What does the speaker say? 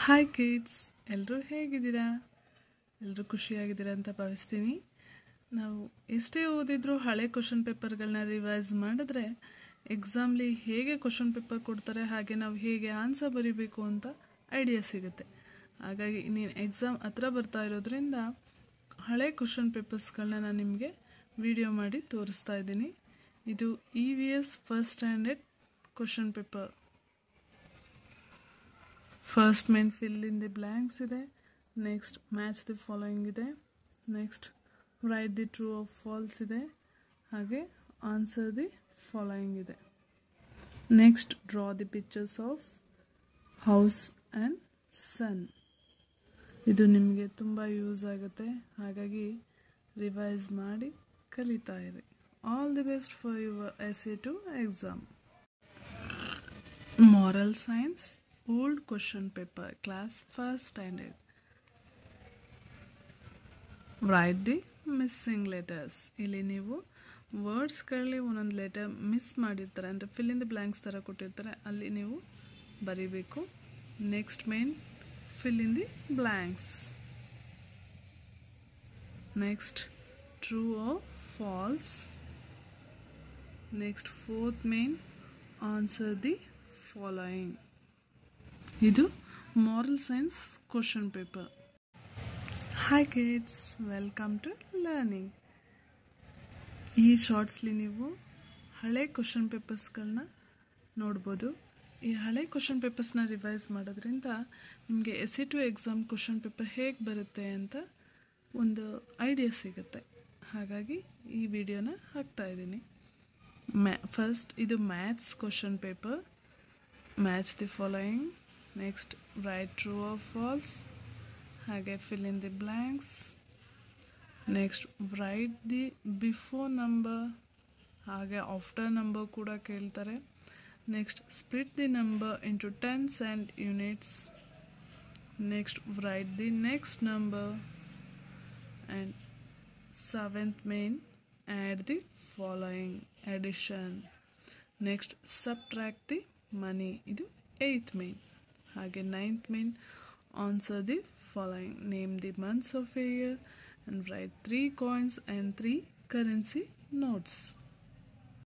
Hi kids, ಎಲ್ಲರೂ ಹೇಗಿದ್ದೀರಾ? ಎಲ್ಲರೂ ಖುಷಿಯಾಗಿದ್ದೀರಾ ಅಂತ ಭಾವಿಸ್ತೀನಿ. ನಾವು ಎಷ್ಟೇ ಓದಿದ್ರೂ ಹಳೆ ಕ್ವಶನ್ ಪೇಪರ್ಗಳನ್ನ ರಿವೈಸ್ ಮಾಡಿದ್ರೆ ಎಕ್ಸಾಮ್ಲಿ ಹೇಗೆ ಕ್ವಶನ್ ಪೇಪರ್ ಕೊಡ್ತಾರೆ ಹಾಗೆ ನಾವು ಹೇಗೆ ಆನ್ಸರ್ ಬರೀಬೇಕು ಅಂತ ಐಡಿಯಾ ಸಿಗುತ್ತೆ. ಹಾಗಾಗಿ ನೀನು ಎಕ್ಸಾಮ್ ಹತ್ರ ಬರ್ತಾ ಇರೋದ್ರಿಂದ ಹಳೆ ಕ್ವಶನ್ ಪೇಪರ್ಸ್ಗಳನ್ನ ನಾನು ನಿಮಗೆ ವಿಡಿಯೋ ಮಾಡಿ ತೋರಿಸ್ತಾ ಇದ್ದೀನಿ. ಇದು EVS first standard question paper. First main fill in the blanks ಇದೆ, ನೆಕ್ಸ್ಟ್ ಮ್ಯಾಚ್ ದಿ ಫಾಲೋಯಿಂಗ್ ಇದೆ, next write the true of false ಇದೆ, ಹಾಗೆ ಆನ್ಸರ್ ದಿ ಫಾಲೋಯಿಂಗ್ ಇದೆ. Next draw the pictures of house and sun. ಇದು ನಿಮಗೆ ತುಂಬ use ಆಗುತ್ತೆ, ಹಾಗಾಗಿ ರಿವೈಸ್ ಮಾಡಿ ಕಲಿತಾ ಇರಿ. All the best for your essay2 exam. Moral Science Old Question Paper, Class 1st Standard. Write the missing letters. ಇಲ್ಲಿ ನೀವು ವರ್ಡ್ಸ್ಗಳಲ್ಲಿ ಒಂದೊಂದು ಲೆಟರ್ ಮಿಸ್ ಮಾಡಿರ್ತಾರೆ, ಅಂದರೆ ಫಿಲ್ ಇನ್ ದಿ ಬ್ಲ್ಯಾಂಕ್ಸ್ ಥರ ಕೊಟ್ಟಿರ್ತಾರೆ, ಅಲ್ಲಿ ನೀವು ಬರೀಬೇಕು. Next main fill in the blanks. Next true or false. Next fourth main answer the following. ಇದು moral science question paper. Hi kids, welcome to learning. ಈ ಶಾರ್ಟ್ಸ್ಲಿ ನೀವು ಹಳೆ ಕ್ವಶನ್ ಪೇಪರ್ಸ್ಗಳನ್ನ ನೋಡ್ಬೋದು. ಈ ಹಳೆ ಕ್ವಶನ್ ಪೇಪರ್ಸ್ನ ರಿವೈಸ್ ಮಾಡೋದ್ರಿಂದ ನಿಮಗೆ essay2 ಎಕ್ಸಾಮ್ ಕ್ವಶನ್ ಪೇಪರ್ ಹೇಗೆ ಬರುತ್ತೆ ಅಂತ ಒಂದು ಐಡಿಯಾ ಸಿಗುತ್ತೆ. ಹಾಗಾಗಿ ಈ ವಿಡಿಯೋನ ಹಾಕ್ತಾ ಇದ್ದೀನಿ. ಫಸ್ಟ್ ಇದು maths question paper. Match the following. Next write true or false, ಹಾಗೆ fill in the blanks. Next write the before number, ಹಾಗೆ ಆಫ್ಟರ್ ನಂಬರ್ ಕೂಡ ಕೇಳ್ತಾರೆ. Next split the number into tens and units. Next write the next number. And seventh main add the following, addition. Next subtract the money. ಇದು 8th main. ಹಾಗೆ 9th main answer the following, name the months of a year and write 3 coins and 3 currency notes.